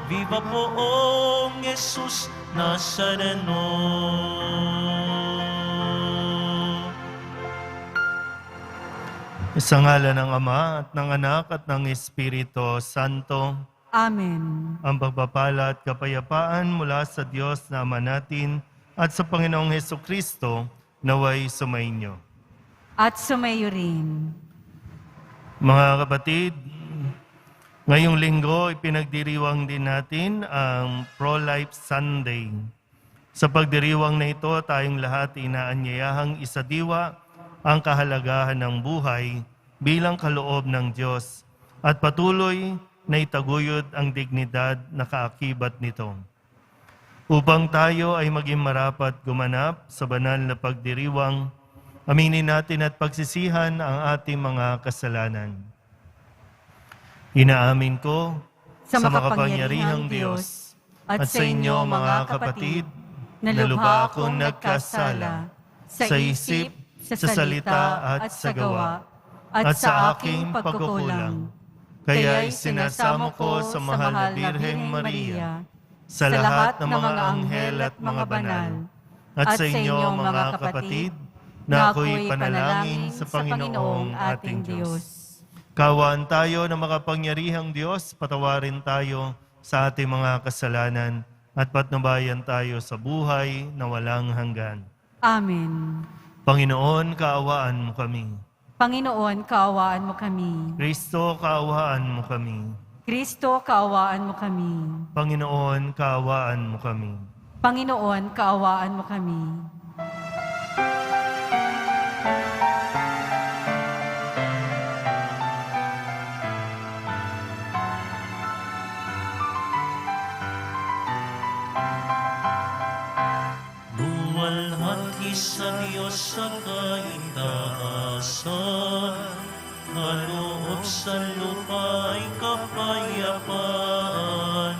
Viva poong Jesus Nazareno. Sa ngalan ng Ama at ng Anak at ng Espiritu Santo. Amen. Ang pagpapala at kapayapaan mula sa Diyos na Ama natin at sa Panginoong Hesukristo naway sumainyo. At sumayo rin. Mga kapatid, ngayong linggo ipinagdiriwang din natin ang Pro-Life Sunday. Sa pagdiriwang na ito, tayong lahat inaanyayahang isadiwa ang kahalagahan ng buhay bilang kaloob ng Diyos at patuloy na itaguyod ang dignidad na kaakibat nito. Upang tayo ay maging marapat gumanap sa banal na pagdiriwang, aminin natin at pagsisihan ang ating mga kasalanan. Inaamin ko sa makapangyarihang Diyos at sa inyo mga kapatid na lubha akong nagkasala sa isip, sa salita at sa gawa at sa aking pagkukulang. Kaya'y sinasamo ko sa mahal na Birheng Maria, sa lahat ng mga anghel at mga banal, at sa inyo mga kapatid, na ako'y panalangin sa Panginoong ating Diyos. Kaawaan tayo ng makapangyarihang Diyos, patawarin tayo sa ating mga kasalanan at patnubayan tayo sa buhay na walang hanggan. Amen. Panginoon, kaawaan mo kami. Panginoon, kaawaan mo kami. Kristo, kaawaan mo kami. Kristo, kaawaan mo kami. Panginoon, kaawaan mo kami. Panginoon, kaawaan mo kami. Luwalhati sa Diyos sa kaitaasan, kaloob sa lupa'y kapayapaan.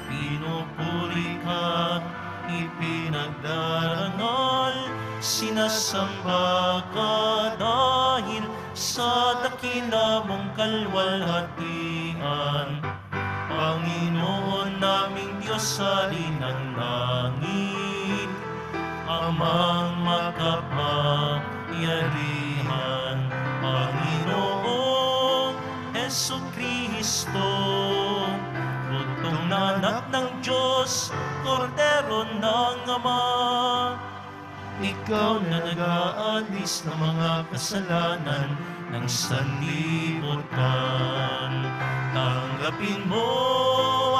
Pinupuri ka, ipinagdarangal, sinasamba ka dahil sa dakila mong kalwalhatian. Panginoon naming Diyos sa ng langit, Amang makapangyarihan, Panginoong Hesukristo, butong na anak ng Diyos, Kordero ng Ama. Ikaw na nag-aalis ng mga kasalanan ng sanlibutan. Tanggapin mo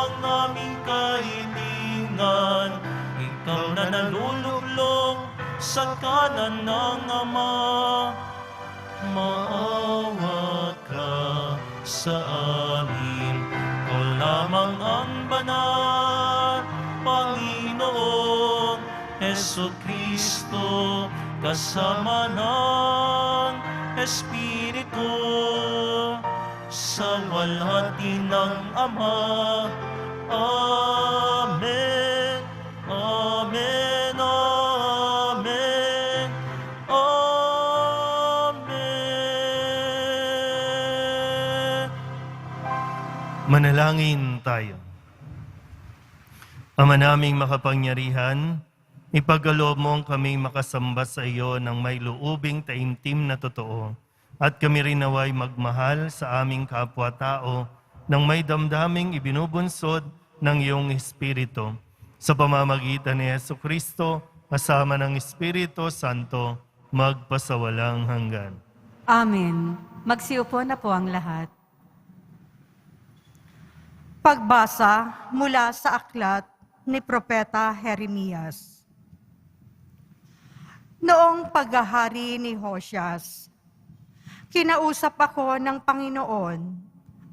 ang aming kahilingan, ikaw na nalulublog sa kanan ng Ama. Maawa ka sa amin, ikaw lamang ang banal, Panginoon Hesukristo, kasama ng Espiritu, sa walhati ng Ama. Amen. Amen, amen, amen. Manalangin tayo. Ama naming makapangyarihan, ipagkaloob mo kaming makasamba sa iyo ng may luubing taimtim na totoo, at kami rin naway magmahal sa aming kapwa-tao ng may damdaming ibinubunsod ng iyong Espiritu. Sa pamamagitan ni Hesukristo, kasama ng Espiritu Santo, magpasawalang hanggan. Amen. Magsiupo na po ang lahat. Pagbasa mula sa aklat ni Propeta Jeremias. Noong paghahari ni Hoshas, kinausap ako ng Panginoon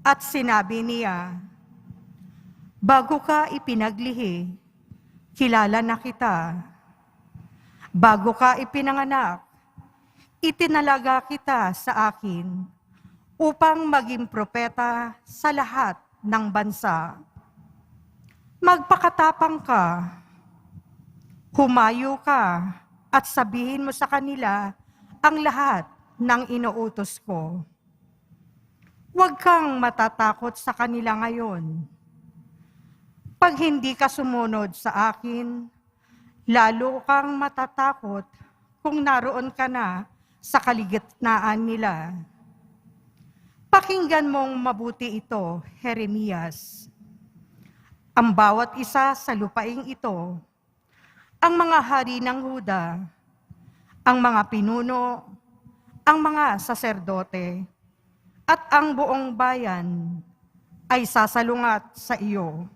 at sinabi niya, bago ka ipinaglihi, kilala na kita. Bago ka ipinanganak, itinalaga kita sa akin upang maging propeta sa lahat ng bansa. Magpakatapang ka, humayo ka at sabihin mo sa kanila ang lahat ng inuutos ko. Huwag kang matatakot sa kanila ngayon. Pag hindi ka sumunod sa akin, lalo kang matatakot kung naroon ka na sa kaligitnaan nila. Pakinggan mong mabuti ito, Jeremias. Ang bawat isa sa lupaing ito, ang mga hari ng Huda, ang mga pinuno, ang mga saserdote, at ang buong bayan ay sasalungat sa iyo.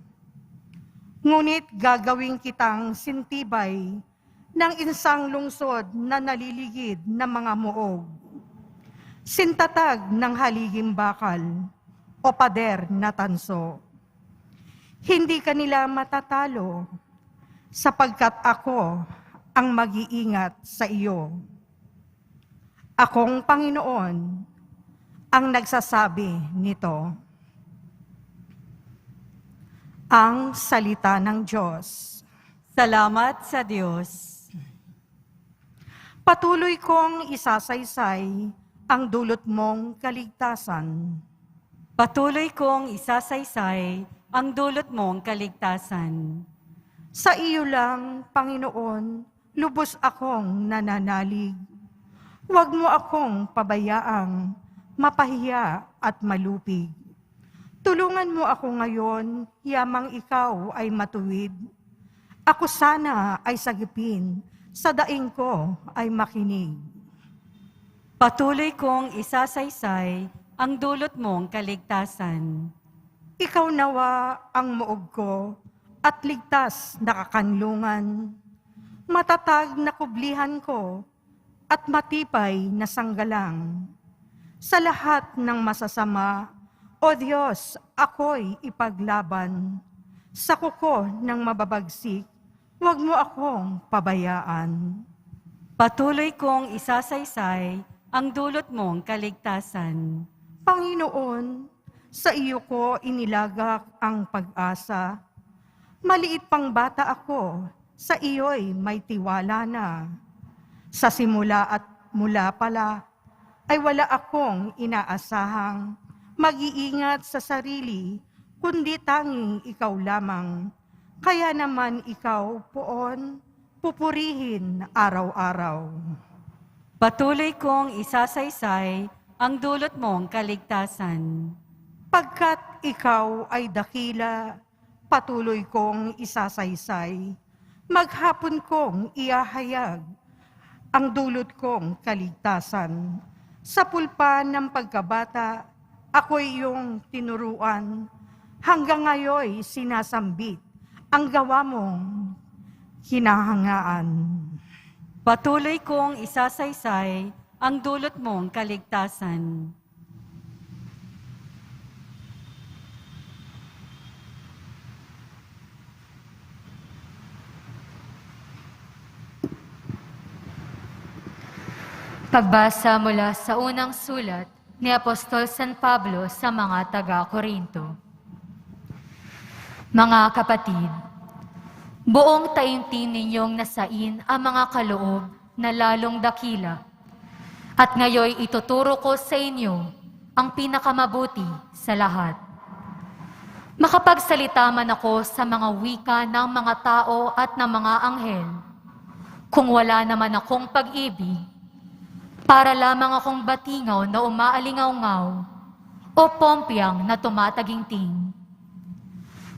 Ngunit gagawin kitang sintibay ng isang lungsod na naliligid ng mga muog, sintatag ng haliging bakal o pader na tanso. Hindi kanila matatalo sapagkat ako ang mag-iingat sa iyo. Akong Panginoon ang nagsasabi nito. Ang salita ng Diyos. Salamat sa Diyos. Patuloy kong isasaysay ang dulot mong kaligtasan. Patuloy kong isasaysay ang dulot mong kaligtasan. Sa iyo lang, Panginoon, lubos akong nananalig. Huwag mo akong pabayaang mapahiya at malupig. Tulungan mo ako ngayon, yamang ikaw ay matuwid. Ako sana ay sagipin, sa daing ko ay makinig. Patuloy kong isasaysay ang dulot mong kaligtasan. Ikaw nawa ang muog ko at ligtas na kakanlungan. Matatag na kublihan ko at matipay na sanggalang. Sa lahat ng masasama, O Diyos, ako'y ipaglaban. Sa kuko ng mababagsik, huwag mo akong pabayaan. Patuloy kong isasaysay ang dulot mong kaligtasan. Panginoon, sa iyo ko inilagak ang pag-asa. Maliit pang bata ako, sa iyo'y may tiwala na. Sa simula at mula pala, ay wala akong inaasahang mag-iingat sa sarili, kundi tanging ikaw lamang. Kaya naman ikaw, Poon, pupurihin araw-araw. Patuloy kong isasaysay ang dulot mong kaligtasan. Pagkat ikaw ay dakila, patuloy kong isasaysay. Maghapon kong iahayag ang dulot kong kaligtasan. Sa pulpa ng pagkabata, ako'y iyong tinuruan. Hanggang ngayoy sinasambit ang gawa mong hinahangaan. Patuloy kong isasaysay ang dulot mong kaligtasan. Pagbasa mula sa unang sulat ni Apostol San Pablo sa mga taga-Korinto. Mga kapatid, buong taimtim ninyong nasain ang mga kaloob na lalong dakila. At ngayoy ituturo ko sa inyo ang pinakamabuti sa lahat. Makapagsalita man ako sa mga wika ng mga tao at ng mga anghel, kung wala naman akong pag-ibig, para lamang akong batingaw na umaalingaw-ngaw o pompyang na tumataginting.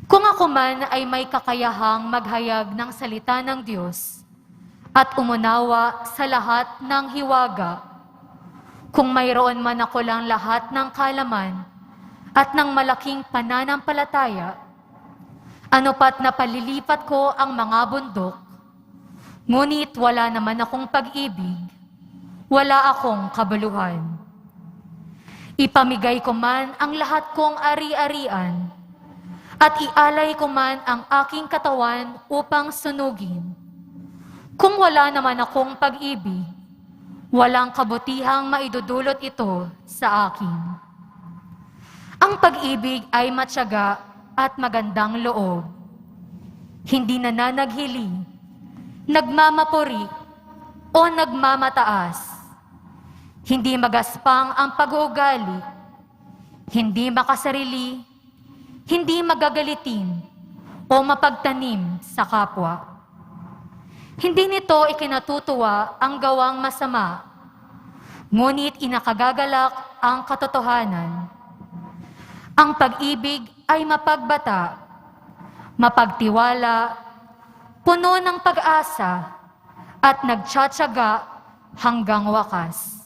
Kung ako man ay may kakayahang maghayag ng salita ng Diyos at umunawa sa lahat ng hiwaga, kung mayroon man ako lang lahat ng kalaman at ng malaking pananampalataya, ano pat na palilipat ko ang mga bundok, ngunit wala naman akong pag-ibig, wala akong kabuluhan. Ipamigay ko man ang lahat kong ari-arian at ialay ko man ang aking katawan upang sunugin. Kung wala naman akong pag-ibig, walang kabutihang maidudulot ito sa akin. Ang pag-ibig ay matyaga at magandang loob. Hindi nananaghili, nagmamapuri o nagmamataas. Hindi magaspang ang pag-uugali, hindi makasarili, hindi magagalitin, o mapagtanim sa kapwa. Hindi nito ikinatutuwa ang gawang masama, ngunit inakagagalak ang katotohanan. Ang pag-ibig ay mapagbata, mapagtiwala, puno ng pag-asa, at nagtsatsaga hanggang wakas.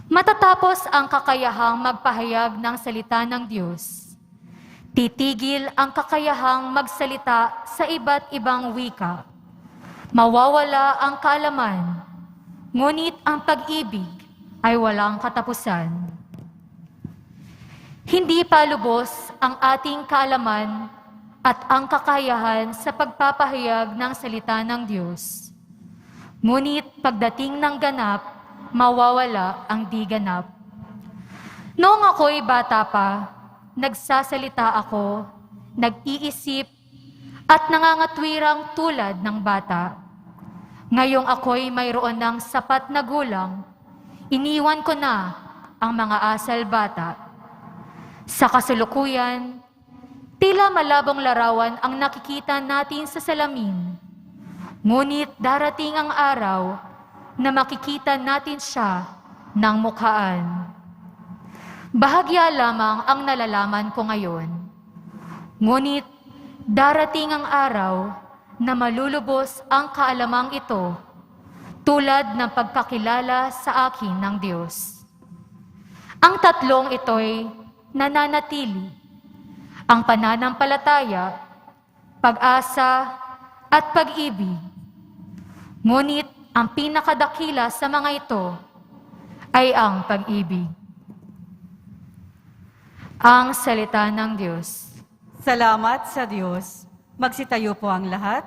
Matatapos ang kakayahang magpahayag ng salita ng Diyos, titigil ang kakayahang magsalita sa iba't ibang wika. Mawawala ang kaalaman, ngunit ang pag-ibig ay walang katapusan. Hindi pa lubos ang ating kaalaman at ang kakayahan sa pagpapahayag ng salita ng Diyos. Ngunit pagdating ng ganap, mawawala ang di ganap. Noong ako'y bata pa, nagsasalita ako, nag-iisip, at nangangatwirang tulad ng bata. Ngayong ako'y mayroon ng sapat na gulang, iniwan ko na ang mga asal bata. Sa kasalukuyan, tila malabong larawan ang nakikita natin sa salamin. Ngunit darating ang araw na makikita natin siya ng mukhaan. Bahagya lamang ang nalalaman ko ngayon. Ngunit darating ang araw na malulubos ang kaalamang ito tulad ng pagkakilala sa akin ng Diyos. Ang tatlong ito'y nananatili: ang pananampalataya, pag-asa, at pag-ibig. Ngunit ang pinakadakila sa mga ito ay ang pag-ibig. Ang salita ng Diyos. Salamat sa Diyos. Magsitayo po ang lahat.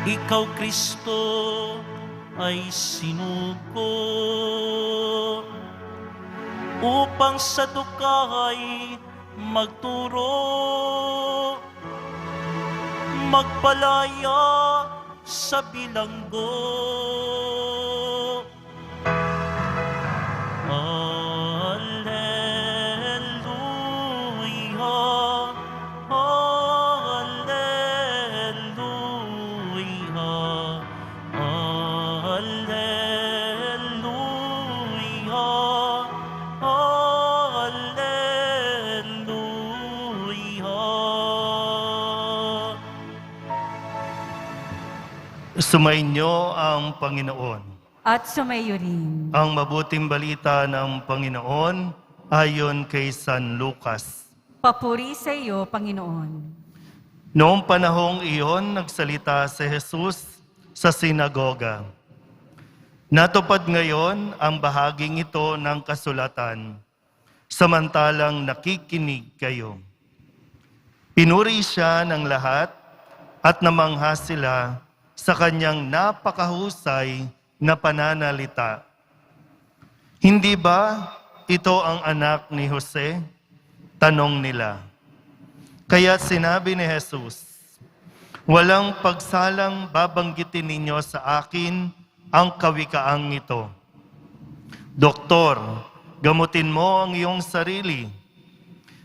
Ikaw, Kristo, ay sinugo upang sa dukay magturo, magpalaya sa bilanggo. Sumainyo ang Panginoon. At sumayo rin. Ang mabuting balita ng Panginoon ayon kay San Lucas. Papuri sa iyo, Panginoon. Noong panahong iyon, nagsalita si Jesus sa sinagoga. Natupad ngayon ang bahaging ito ng kasulatan, samantalang nakikinig kayo. Pinuri siya ng lahat at namangha sila sa kanyang napakahusay na pananalita. Hindi ba ito ang anak ni Jose? Tanong nila. Kaya sinabi ni Jesus, walang pagsalang babanggitin ninyo sa akin ang kawikaang ito. Doktor, gamutin mo ang iyong sarili.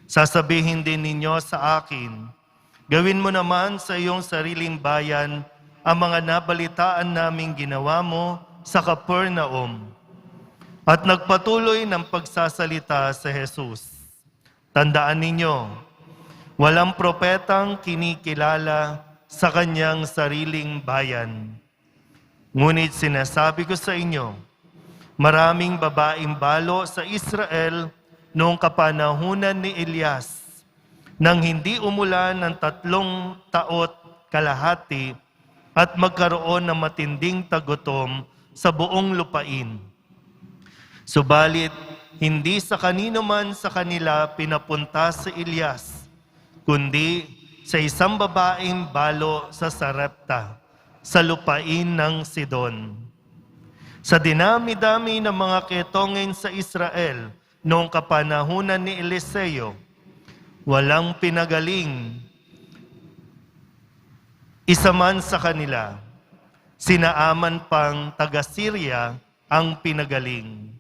Sasabihin din ninyo sa akin, gawin mo naman sa iyong sariling bayan ang mga nabalitaan naming ginawa mo sa Capernaum. At nagpatuloy ng pagsasalita sa Jesus. Tandaan ninyo, walang propetang kinikilala sa kanyang sariling bayan. Ngunit sinasabi ko sa inyo, maraming babaeng balo sa Israel noong kapanahunan ni Elias, nang hindi umulan ng 3 taot kalahati at magkaroon ng matinding tagutom sa buong lupain. Subalit, hindi sa kanino man sa kanila pinapunta si Elias, kundi sa isang babaeng balo sa Sarepta, sa lupain ng Sidon. Sa dinami-dami ng mga ketongin sa Israel noong kapanahunan ni Eliseo, walang pinagaling isa man sa kanila. Sinaaman pang taga-Syria ang pinagaling.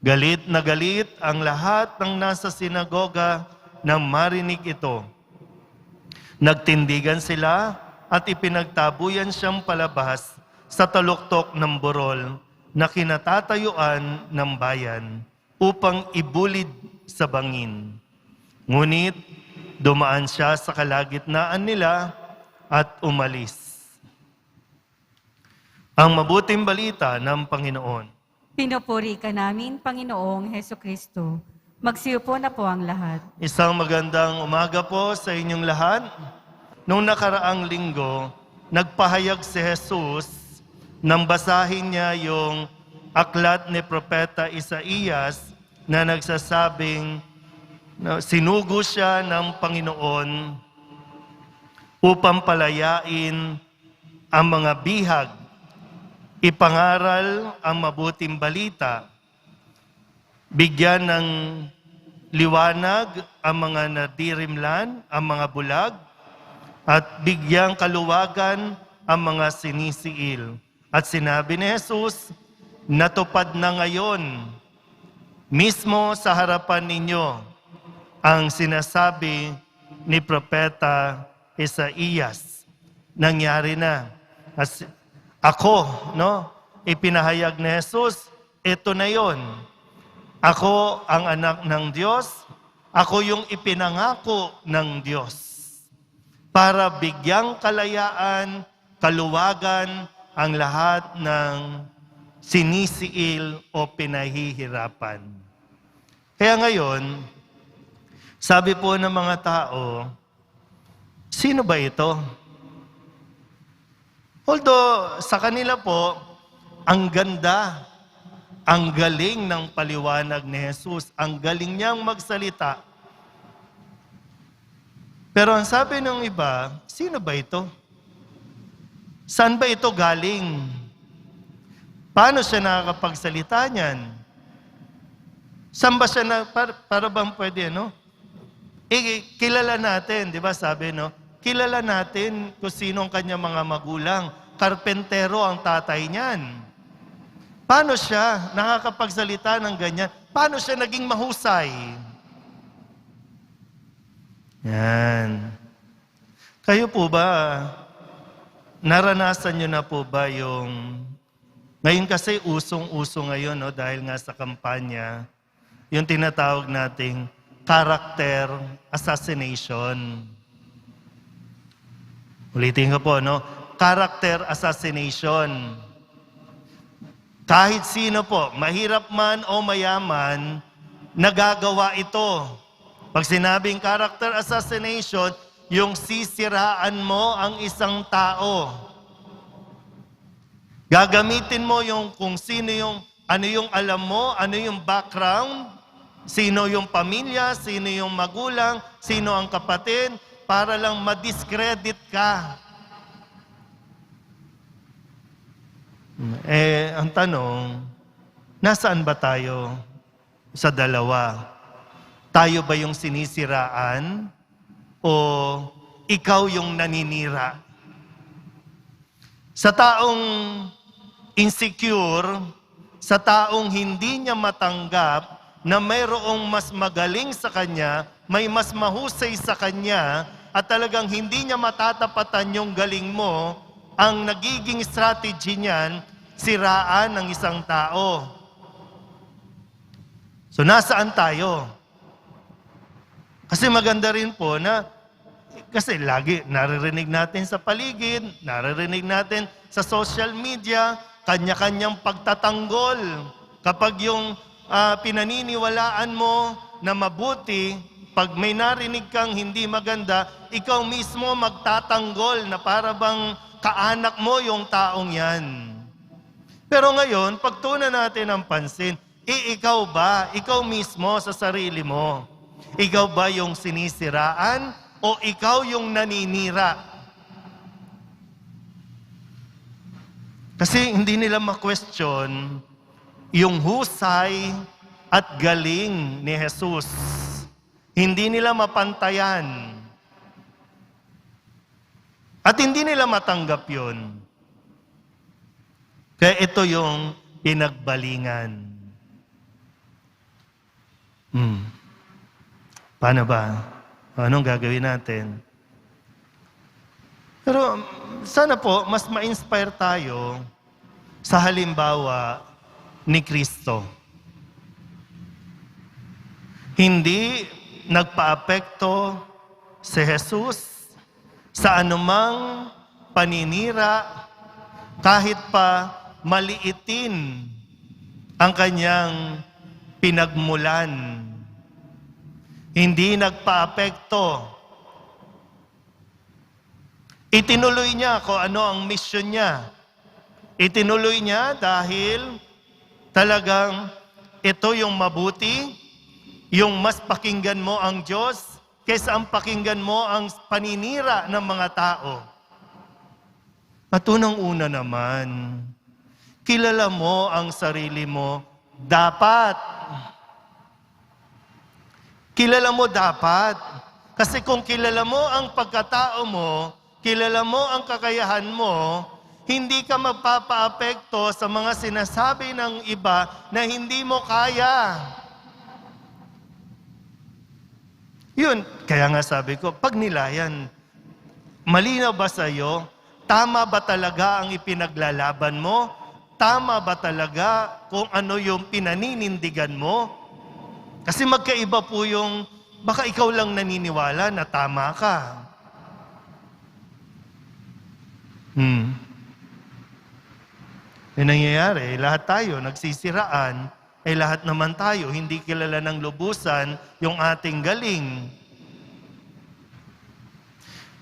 Galit na galit ang lahat ng nasa sinagoga nang marinig ito. Nagtindigan sila at ipinagtabuyan siyang palabas sa taluktok ng burol na kinatatayuan ng bayan upang ibulid sa bangin. Ngunit dumaan siya sa kalagitnaan nila at umalis. Ang mabuting balita ng Panginoon. Pinupuri ka namin, Panginoong Heso Kristo. Magsiupo na po ang lahat. Isang magandang umaga po sa inyong lahat. Noong nakaraang linggo, nagpahayag si Jesus nang basahin niya yung aklat ni Propeta Isaías na nagsasabing na sinugo siya ng Panginoon upang palayain ang mga bihag, ipangaral ang mabuting balita, bigyan ng liwanag ang mga nadirimlan, ang mga bulag, at bigyang kaluwagan ang mga sinisiil. At sinabi ni Jesus, natupad na ngayon, mismo sa harapan ninyo, ang sinasabi ni Propeta Isaías. Nangyari na. Ako, ipinahayag ni Jesus, ito na yon. Ako ang anak ng Diyos, ako yung ipinangako ng Diyos para bigyang kalayaan, kaluwagan ang lahat ng sinisiil o pinahihirapan. Kaya ngayon, sabi po ng mga tao, sino ba ito? Although sa kanila po, ang ganda, ang galing ng paliwanag ni Jesus, ang galing niyang magsalita. Pero ang sabi ng iba, sino ba ito? Saan ba ito galing? Paano siya nakakapagsalita niyan? Saan ba siya para bang pwede, kilala natin, di ba sabi, kilala natin kung sino ang kanyang mga magulang. Karpentero ang tatay niyan. Paano siya nakakapagsalita ng ganyan? Paano siya naging mahusay? Yan. Kayo po ba, naranasan nyo na po ba yung, ngayon kasi usong-uso ngayon, dahil nga sa kampanya, yung tinatawag nating character assassination. Ulitin ko po, character assassination. Kahit sino po, mahirap man o mayaman, nagagawa ito. Pag sinabing character assassination, yung sisiraan mo ang isang tao. Gagamitin mo yung kung sino yung, ano yung alam mo, ano yung background, sino yung pamilya, sino yung magulang, sino ang kapatid, para lang ma-discredit ka. Ang tanong, nasaan ba tayo sa dalawa? Tayo ba yung sinisiraan o ikaw yung naninira? Sa taong insecure, sa taong hindi niya matanggap na mayroong mas magaling sa kanya, may mas mahusay sa kanya, at talagang hindi niya matatapatan yung galing mo, ang nagiging strategy niyan, siraan ng isang tao. So nasaan tayo? Kasi maganda rin po na, kasi lagi naririnig natin sa paligid, naririnig natin sa social media, kanya-kanyang pagtatanggol. Kapag yung pinaniniwalaan mo na mabuti, pag may narinig kang hindi maganda, ikaw mismo magtatanggol na para bang kaanak mo yung taong yan. Pero ngayon, pagtunan natin ang pansin, ikaw ba? Ikaw mismo sa sarili mo. Ikaw ba yung sinisiraan o ikaw yung naninira? Kasi hindi nila ma-question yung husay at galing ni Jesus. Hindi nila mapantayan. At hindi nila matanggap yun. Kaya ito yung pinagbalingan. Paano ba? Anong gagawin natin? Pero sana po, mas ma-inspire tayo sa halimbawa ni Kristo. Hindi nagpaapekto si Jesus sa anumang paninira kahit pa maliitin ang kanyang pinagmulan. Hindi nagpaapekto. Itinuloy niya kung ano ang mission niya. Itinuloy niya dahil talagang ito yung mabuti, yung mas pakinggan mo ang Diyos kaysa ang pakinggan mo ang paninira ng mga tao. At unang-una naman, kilala mo ang sarili mo dapat. Kilala mo dapat. Kasi kung kilala mo ang pagkatao mo, kilala mo ang kakayahan mo, hindi ka magpapaapekto sa mga sinasabi ng iba na hindi mo kaya. Yun, kaya nga sabi ko, pag nilayan, malinaw ba sa iyo? Tama ba talaga ang ipinaglalaban mo? Tama ba talaga kung ano yung pinaninindigan mo? Kasi magkaiba po yung, baka ikaw lang naniniwala na tama ka. Yung nangyayari, lahat tayo nagsisiraan, ay lahat naman tayo hindi kilala ng lubusan yung ating galing.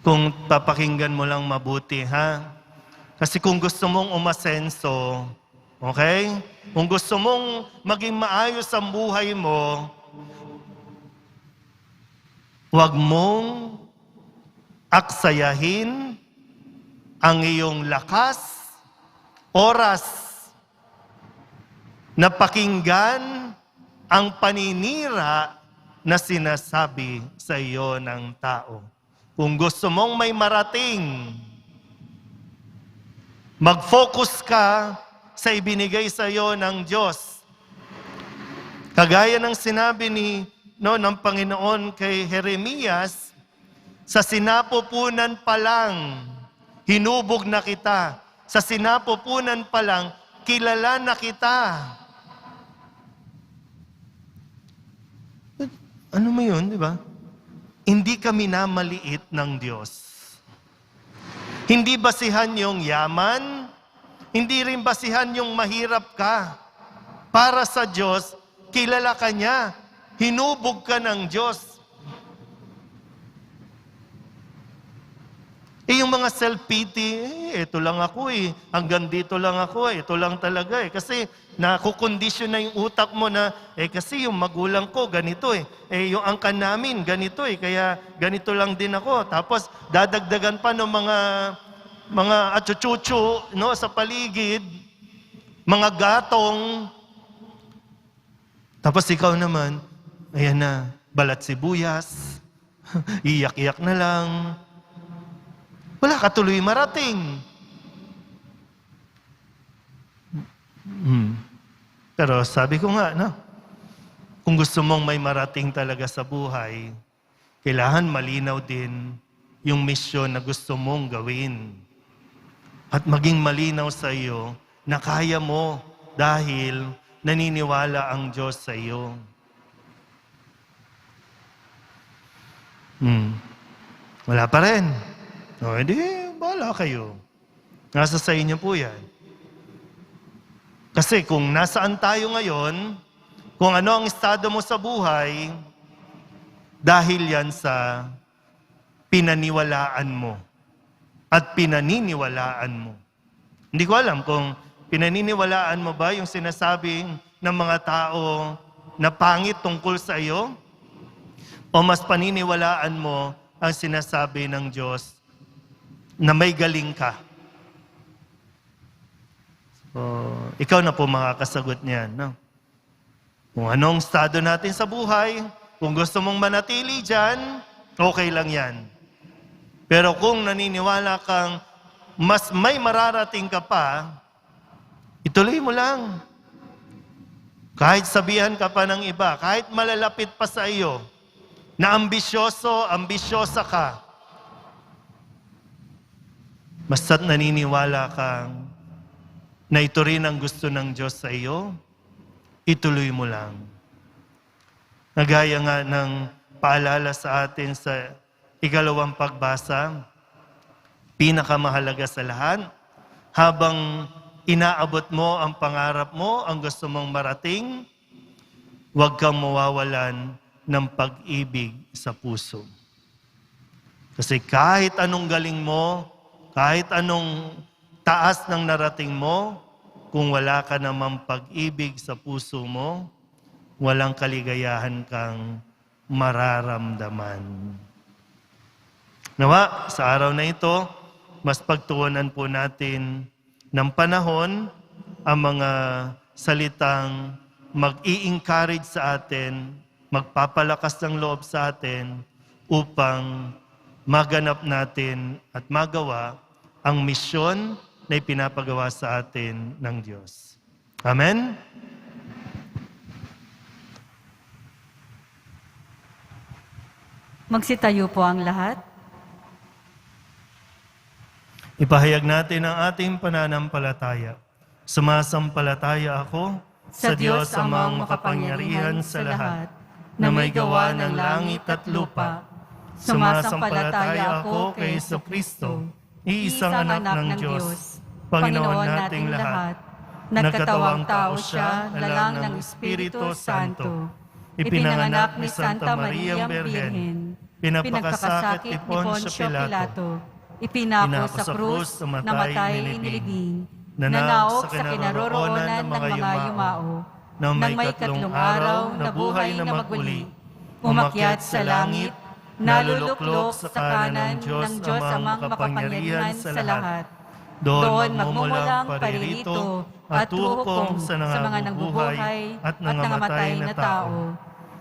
Kung papakinggan mo lang mabuti, ha? Kasi kung gusto mong umasenso, okay? Kung gusto mong maging maayos ang buhay mo, huwag mong aksayahin ang iyong lakas, oras na pakinggan ang paninira na sinasabi sa iyo ng tao. Kung gusto mong may marating, mag-focus ka sa ibinigay sa iyo ng Diyos. Kagaya ng sinabi ng Panginoon kay Jeremias, sa sinapupunan pa lang, hinubog na kita. Sa sinapupunan pa lang, kilala na kita. Ano mo yun, di ba? Hindi kami namaliit ng Diyos. Hindi basihan yung yaman, hindi rin basihan yung mahirap ka. Para sa Diyos, kilala ka niya. Hinubog ka ng Diyos. Yung mga self-pity, ito lang ako hanggang dito lang ako ito lang talaga Kasi nakukondisyon na yung utak mo na, kasi yung magulang ko ganito yung angkan namin ganito kaya ganito lang din ako. Tapos dadagdagan pa ng mga atsutsutsu sa paligid, mga gatong. Tapos ikaw naman, ayan na, balat sibuyas, iyak-iyak na lang. Wala ka tuloy marating. Pero sabi ko nga, kung gusto mong may marating talaga sa buhay, kailangan malinaw din yung misyon na gusto mong gawin. At maging malinaw sa iyo na kaya mo dahil naniniwala ang Diyos sa iyo. Wala pa rin. Hindi, bahala kayo. Nasa sa inyo po yan. Kasi kung nasaan tayo ngayon, kung ano ang estado mo sa buhay, dahil yan sa pinaniwalaan mo at pinaniniwalaan mo. Hindi ko alam kung pinaniniwalaan mo ba yung sinasabing ng mga tao na pangit tungkol sa iyo, o mas paniniwalaan mo ang sinasabi ng Diyos na may galing ka? So, ikaw na po makakasagot niyan. No? Kung anong estado natin sa buhay, kung gusto mong manatili dyan, okay lang yan. Pero kung naniniwala kang mas may mararating ka pa, ituloy mo lang. Kahit sabihan ka pa ng iba, kahit malalapit pa sa iyo, na ambisyoso, ambisyosa ka, basta't naniniwala kang na ito rin ang gusto ng Diyos sa iyo, ituloy mo lang. Nagaya nga ng paalala sa atin sa ikalawang pagbasa, pinakamahalaga sa lahat, habang inaabot mo ang pangarap mo, ang gusto mong marating, huwag kang mawawalan ng pag-ibig sa puso. Kasi kahit anong galing mo, kahit anong taas ng narating mo, kung wala ka namang pag-ibig sa puso mo, walang kaligayahan kang mararamdaman. Nawa, sa araw na ito, mas pagtuunan po natin ng panahon ang mga salitang mag-i-encourage sa atin, magpapalakas ng loob sa atin upang maganap natin at magawa ang misyon na ipinapagawa sa atin ng Diyos. Amen? Magsitayo po ang lahat. Ipahayag natin ang ating pananampalataya. Sumasampalataya ako sa Diyos amang makapangyarihan sa lahat, na may gawa ng langit at lupa. Sumasampalataya ako kay Jesucristo, iisang anak ng Diyos, Panginoon nating lahat. Nagkatawang tao siya, lalang ng Espiritu Santo. Ipinanganak ni Santa Maria Birhen, pinagpakasakit ni Poncio Pilato, ipinako sa krus, namatay, inilibing, nanaog sa kinaroroonan ng mga yumao, nang may ikatlong araw, nabuhay na maguli, umakyat sa langit, naluluklok sa kanan ng Diyos amang makapangyarihan sa lahat. Doon magmumulang paririto at huhukom sa mga nangbubuhay at nangamatay na tao.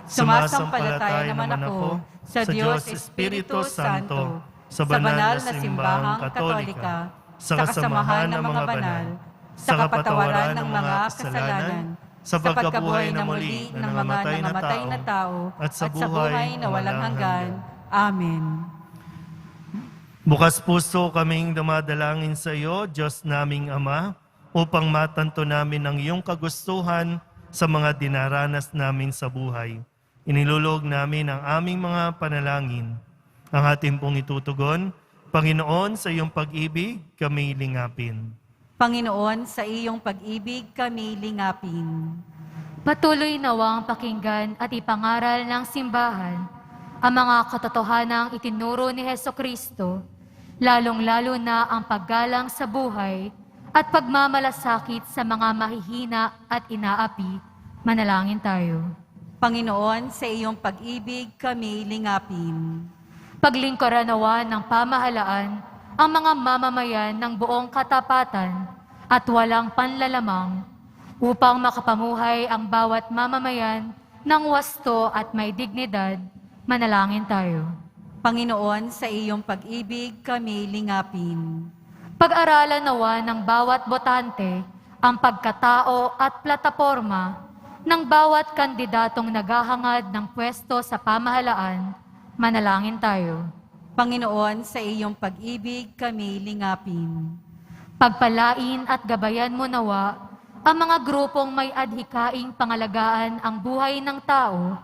Sumasampalataya naman ako sa Diyos Espiritu Santo, sa banal na simbahang katolika, sa kasamahan ng mga banal, sa kapatawaran ng mga kasalanan, sa pagkabuhay na muli ng mga nangamatay na tao, at sa buhay na walang hanggan. Amen. Bukas puso kaming dumadalangin sa iyo, Diyos naming Ama, upang matanto namin ang iyong kagustuhan sa mga dinaranas namin sa buhay. Inilulog namin ang aming mga panalangin. Ang ating pong itutugon, Panginoon, sa iyong pag-ibig kami lingapin. Panginoon, sa iyong pag-ibig kami lingapin. Patuloy nawang pakinggan at ipangaral ng simbahan ang mga katotohanang itinuro ni Hesukristo, lalong-lalo na ang paggalang sa buhay at pagmamalasakit sa mga mahihina at inaapi. Manalangin tayo. Panginoon, sa iyong pag-ibig kami lingapin. Paglingkuran nawa ng pamahalaan ang mga mamamayan ng buong katapatan at walang panlalamang upang makapamuhay ang bawat mamamayan ng wasto at may dignidad. Manalangin tayo. Panginoon, sa iyong pag-ibig kami lingapin. Pag-aralan nawa ng bawat botante ang pagkatao at plataporma ng bawat kandidatong naghahangad ng pwesto sa pamahalaan. Manalangin tayo. Panginoon, sa iyong pag-ibig kami lingapin. Pagpalain at gabayan mo nawa ang mga grupong may adhikaing pangalagaan ang buhay ng tao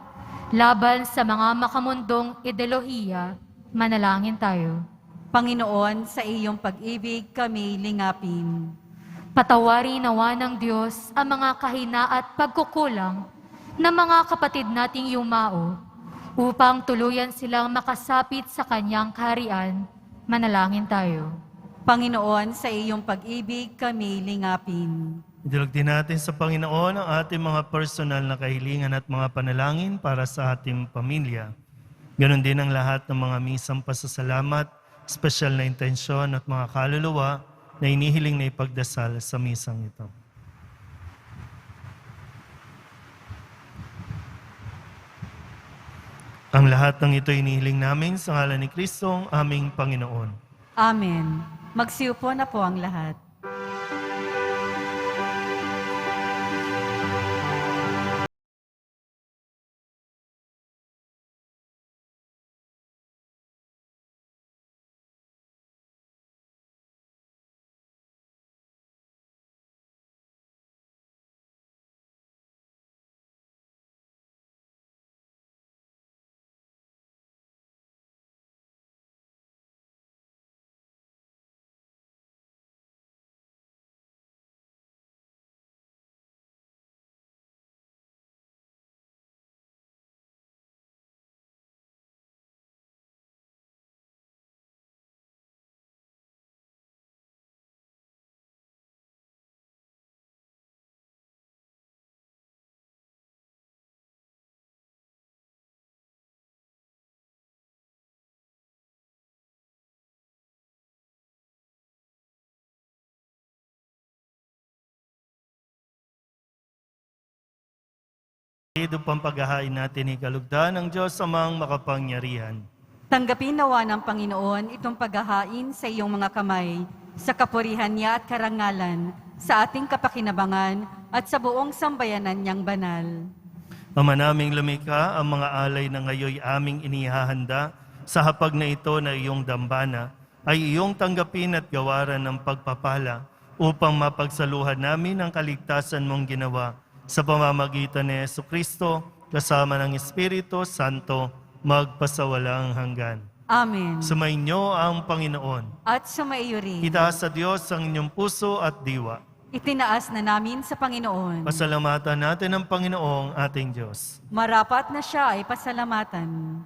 laban sa mga makamundong ideolohiya. Manalangin tayo. Panginoon, sa iyong pag-ibig kami lingapin. Patawarin nawa ng Diyos ang mga kahina at pagkukulang ng mga kapatid nating yumao upang tuluyan silang makasapit sa kanyang kaharian. Manalangin tayo. Panginoon, sa iyong pag-ibig kami lingapin. Idulog din natin sa Panginoon ang ating mga personal na kahilingan at mga panalangin para sa ating pamilya. Ganon din ang lahat ng mga misang pasasalamat, espesyal na intensyon at mga kaluluwa na inihiling na ipagdasal sa misang ito. Ang lahat ng ito inihiling namin sa ngalan ni Kristo, ang aming Panginoon. Amen. Magsiupo na po ang lahat. Upang paghahain natin ni kalugdan ng Diyos amang makapangyarihan. Tanggapin nawa ng Panginoon itong paghahain sa iyong mga kamay, sa kapurihan niya at karangalan, sa ating kapakinabangan at sa buong sambayanan niyang banal. Ama naming lumikha, ang mga alay na ngayoy aming inihahanda sa hapag na ito na iyong dambana, ay iyong tanggapin at gawaran ng pagpapala upang mapagsaluhan namin ang kaligtasan mong ginawa sa pamamagitan ni Jesucristo, kasama ng Espiritu Santo, magpasawalang hanggan. Amen. Sumainyo ang Panginoon. At sumaiyo rin. Itaas sa Diyos ang inyong puso at diwa. Itinaas na namin sa Panginoon. Pasalamatan natin ang Panginoong ating Diyos. Marapat na siya ay pasalamatan.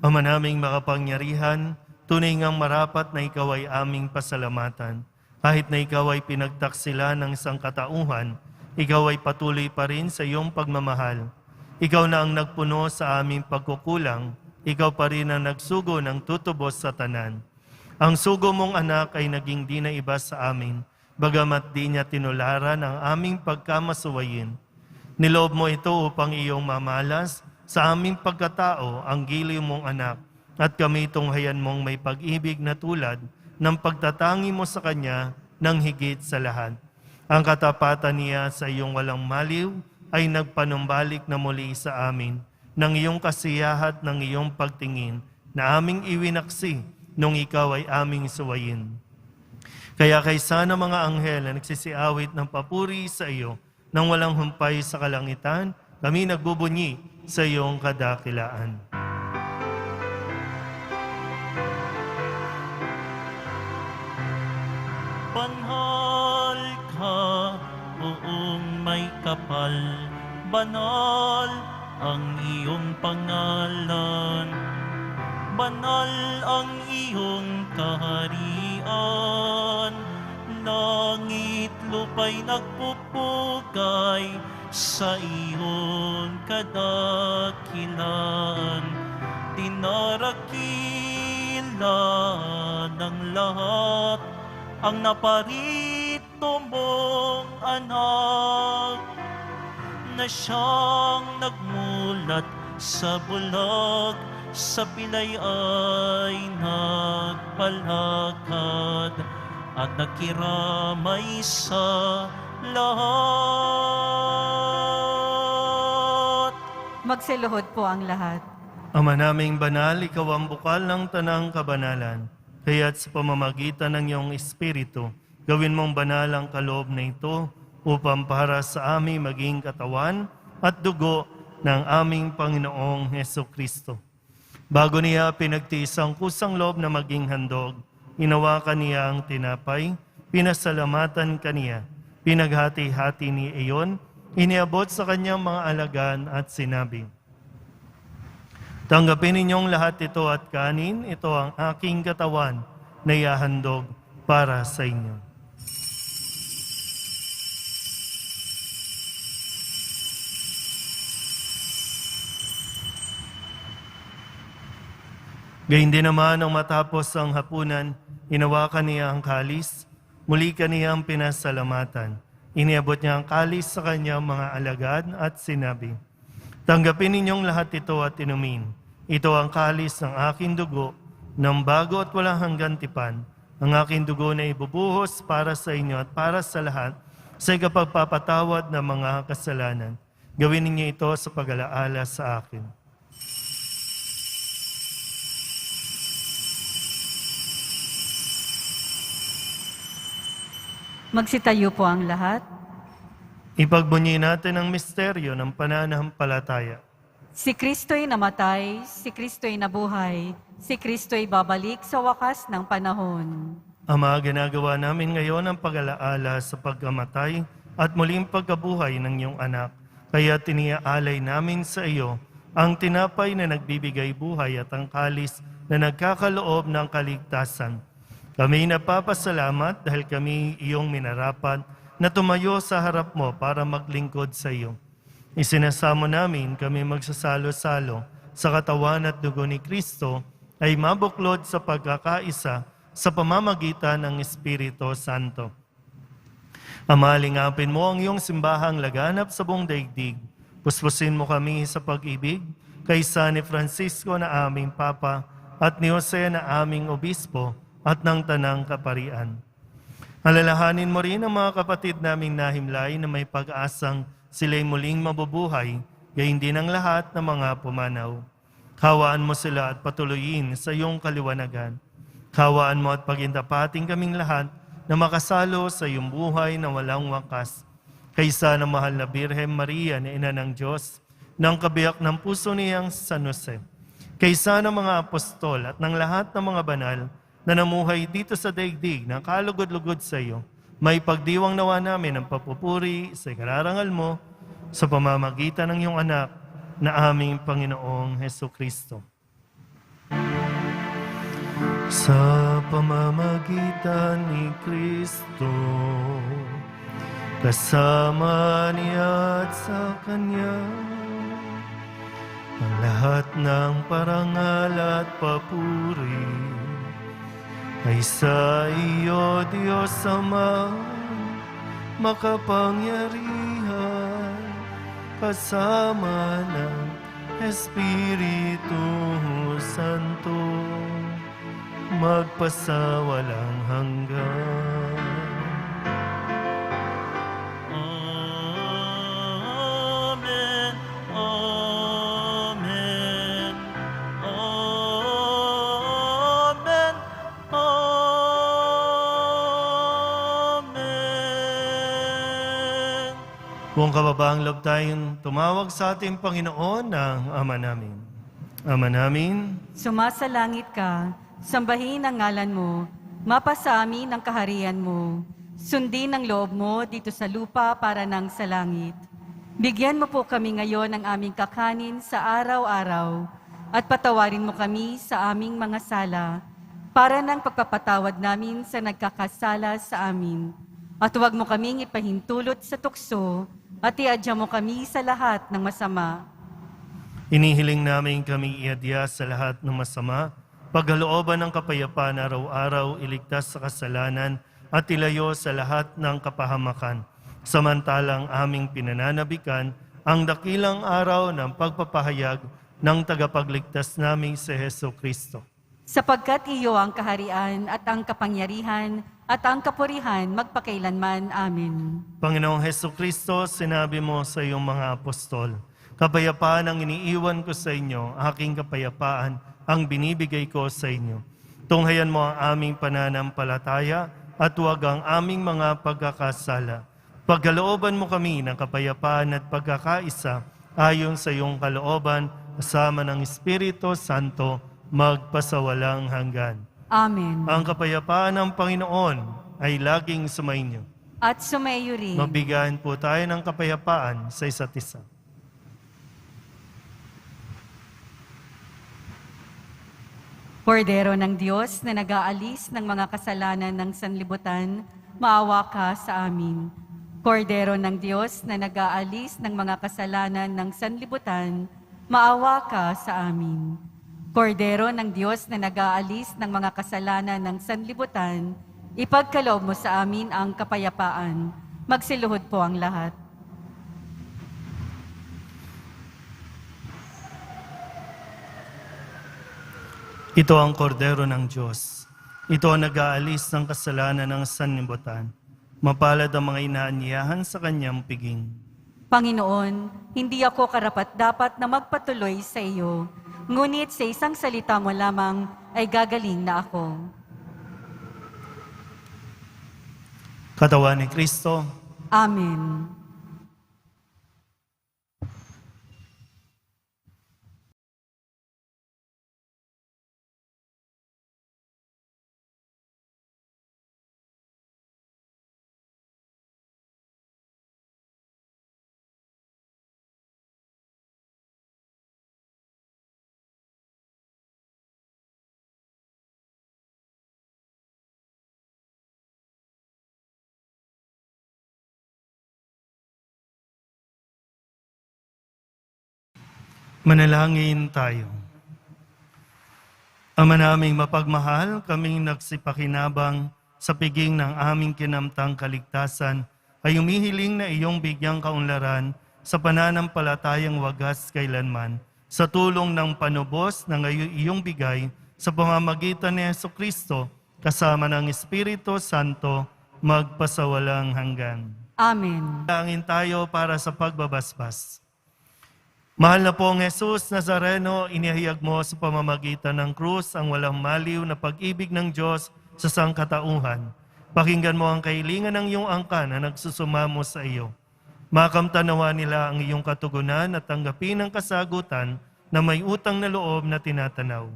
Ama naming makapangyarihan, tunay ngang marapat na ikaw ay aming pasalamatan. Kahit na ikaw ay pinagtaksila ng isang katauhan, ikaw ay patuloy pa rin sa iyong pagmamahal. Ikaw na ang nagpuno sa aming pagkukulang, ikaw pa rin ang nagsugo ng tutubos sa tanan. Ang sugo mong anak ay naging di na iba sa amin, bagamat di niya tinularan ang aming pagkamasuwayin. Niloob mo ito upang iyong mamalas sa aming pagkatao ang giliw mong anak, at kami tunghayan mong may pag-ibig na tulad ng pagtatangi mo sa Kanya ng higit sa lahat. Ang katapatan niya sa iyong walang maliw ay nagpanumbalik na muli sa amin ng iyong kasiyahat ng iyong pagtingin na aming iwinaksi nung ikaw ay aming suwayin. Kaya kaysa ng mga anghel na nagsisiawit ng papuri sa iyo nang walang humpay sa kalangitan, kami nagbubunyi sa iyong kadakilaan. Banal ka, buong may kapal, banal ang iyong pangalan, banal ang iyong kaharian, langit lupa'y nagpupugay sa iyong kadakilan, tinarakila ng lahat ang naparito mong anak, na siyang nagmulat sa bulag, sa pilay ay nagpalakad, at nakiramay sa lahat. Magsiluhod po ang lahat. Ama naming banal, ikaw ang bukal ng tanang kabanalan. Kaya't sa pamamagitan ng iyong Espiritu, gawin mong banal ang kaloob na ito upang para sa aming maging katawan at dugo ng aming Panginoong Hesukristo. Bago niya pinagtiis ang kusang loob na maging handog, inawakan niya ang tinapay, pinasalamatan kaniya, pinaghati-hati ni iyon, iniabot sa kanyang mga alagaan at sinabi, tanggapin ninyong lahat ito at kanin, ito ang aking katawan na ihahandog para sa inyo. Gayun din naman ang matapos ang hapunan, inawakan niya ang kalis, muli kaniyang pinasalamatan. Iniabot niya ang kalis sa kanyang mga alagad at sinabi, "Tanggapin ninyong lahat ito at inumin. Ito ang kalis ng aking dugo, ng bago at walang hanggang tipan. Ang aking dugo na ibubuhos para sa inyo at para sa lahat sa ikapagpapatawad ng mga kasalanan. Gawin ninyo ito sa pag-alaala sa akin." Magsitayo po ang lahat. Ipagbunyi natin ang misteryo ng pananampalataya. Si Kristo'y namatay, si Kristo'y nabuhay, si Kristo'y babalik sa wakas ng panahon. Ama, ginagawa namin ngayon ang pag-alaala sa pagkamatay at muling pagkabuhay ng iyong anak. Kaya tiniaalay namin sa iyo ang tinapay na nagbibigay buhay at ang kalis na nagkakaloob ng kaligtasan. Kami napapasalamat dahil kami iyong minarapat na tumayo sa harap mo para maglingkod sa iyo. Isinasamo namin kami magsasalo-salo sa katawan at dugo ni Kristo ay mabuklod sa pagkakaisa sa pamamagitan ng Espiritu Santo. Ama, lingapin mo ang iyong simbahang laganap sa buong daigdig. Puspusin mo kami sa pag-ibig kaysa ni Francisco na aming Papa at ni Jose na aming Obispo at ng Tanang Kaparian. Alalahanin mo rin ang mga kapatid naming nahimlay na may pag-asang sila'y muling mabubuhay, gayon din ang lahat ng mga pumanaw. Kawaan mo sila at patuloyin sa iyong kaliwanagan. Kawaan mo at pagintapating kaming lahat na makasalo sa iyong buhay na walang wakas. Kaysa ng mahal na Birhen Maria na Ina ng Diyos, ng kabiyak ng puso niyang San Jose. Kaysa ng mga apostol at ng lahat ng mga banal na namuhay dito sa daigdig na kalugod-lugod sa iyo, may pagdiwang nawa namin ang papupuri sa ikararangal mo sa pamamagitan ng iyong anak na aming Panginoong Hesukristo. Sa pamamagitan ni Kristo, kasama niya at sa Kanya, ang lahat ng parangal at papuri ay sa iyo, Diyos Ama, makapangyarihan, kasama ng Espiritu Santo, magpasawalang hanggan. Amen. Amen. Amen. Amen. Kung kababaang loob tayong tumawag sa ating Panginoon ng Ama namin. Ama namin, Sumasalangit ka, sambahin ang ngalan mo, mapasa amin ang kaharian mo. Sundin ang loob mo dito sa lupa para nang sa langit. Bigyan mo po kami ngayon ng aming kakanin sa araw-araw at patawarin mo kami sa aming mga sala para nang pagpapatawad namin sa nagkakasala sa amin. At huwag mo kaming ipahintulot sa tukso at iadya mo kami sa lahat ng masama. inihiling namin kami iadya sa lahat ng masama, pagkalooban ng kapayapaan araw-araw, iligtas sa kasalanan at ilayo sa lahat ng kapahamakan. Samantalang aming pinananabikan ang dakilang araw ng pagpapahayag ng tagapagligtas naming si Hesukristo. Sapagkat iyo ang kaharian at ang kapangyarihan at ang kapurihan magpakailanman. Amen. Panginoong Hesukristo, sinabi mo sa iyong mga apostol, kapayapaan ang iniiwan ko sa inyo, aking kapayapaan ang binibigay ko sa inyo. Tunghayan mo ang aming pananampalataya at huwag ang aming mga pagkakasala. Pagkalooban mo kami ng kapayapaan at pagkakaisa ayon sa iyong kalooban, kasama ng Espiritu Santo, magpasawalang hanggan. Amen. Ang kapayapaan ng Panginoon ay laging sumainyo. At sumayo rin. Mabigyan po tayo ng kapayapaan sa isa't isa. Kordero ng Diyos na nag-aalis ng mga kasalanan ng sanlibutan, maawa ka sa amin. Kordero ng Diyos na nag-aalis ng mga kasalanan ng sanlibutan, maawa ka sa amin. Kordero ng Diyos na nag-aalis ng mga kasalanan ng sanlibutan, ipagkaloob mo sa amin ang kapayapaan. Magsiluhod po ang lahat. Ito ang kordero ng Diyos. Ito ang nag-aalis ng kasalanan ng sanlibutan. Mapalad ang mga inaanyayahan sa kanyang piging. Panginoon, hindi ako karapat-dapat na magpatuloy sa iyo, ngunit sa isang salita mo lamang ay gagaling na ako. Katawan ni Kristo, Amen. manalangin tayo. Ama naming mapagmahal, kaming nagsipakinabang sa piging ng aming kinamtang kaligtasan, ay umihiling na iyong bigyang kaunlaran sa pananampalatayang wagas kailanman, sa tulong ng panubos ng iyong bigay sa pamamagitan ni Jesucristo, kasama ng Espiritu Santo, magpasawalang hanggan. Amen. Dalangin tayo para sa pagbabasbas. Mahal na pong Jesus Nazareno, inihayag mo sa pamamagitan ng krus ang walang maliw na pag-ibig ng Diyos sa sangkatauhan. Pakinggan mo ang kahilingan ng iyong angkan na nagsusumamo sa iyo. Makamtanawa nila ang iyong katugunan at tanggapin ang kasagutan na may utang na loob na tinatanaw.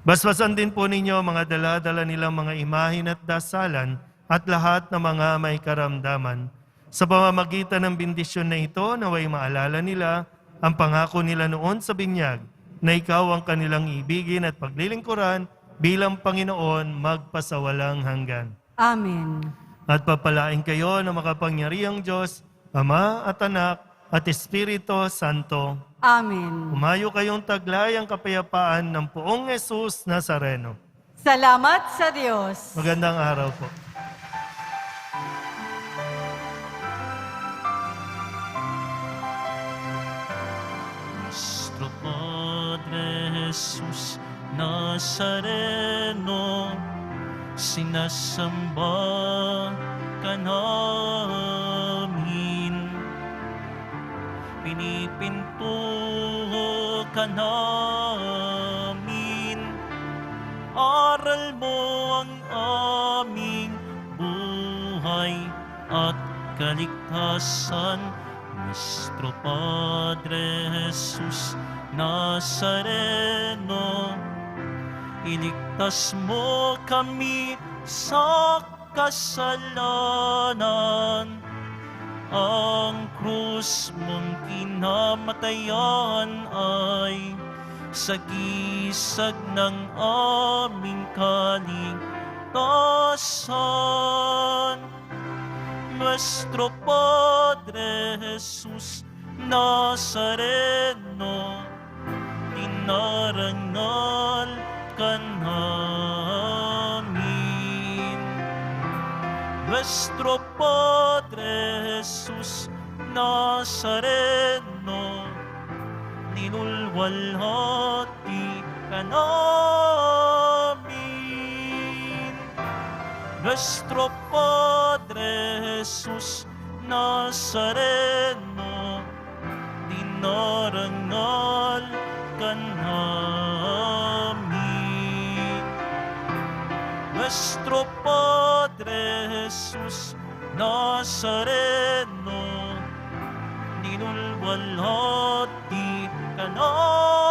Basbasan din po ninyo mga dala-dala nilang mga imahin at dasalan at lahat ng mga may karamdaman. Sa pamamagitan ng bendisyon na ito, naway maalala nila ang pangako nila noon sa binyag na ikaw ang kanilang ibigin at paglilingkuran bilang Panginoon magpasawalang hanggan. Amen. At papalain kayo ng makapangyarihang Diyos, Ama at Anak at Espiritu Santo. Amen. Umayo kayong taglay ang kapayapaan ng Poong Jesus Nazareno. Salamat sa Diyos. Magandang araw po. Nuestro Padre Jesus Nazareno, sinasamba ka namin, pinipinto ka namin, aral mo ang aming buhay at kaligtasan. Nuestro Padre Jesus Nazareno, iligtas mo kami sa kasalanan. Ang krus mong kinamatayan ay sagisag ng aming kaligtasan. Nuestro Padre Jesus Nazareno, dinarangal ka namin. Nuestro Padre Jesus Nazareno, ninulwalhati ka namin. Nuestro Padre Jesus Nazareno, dinarangal ka namin. Nuestro Padre Jesus Nazareno, ninulwalhati ka namin.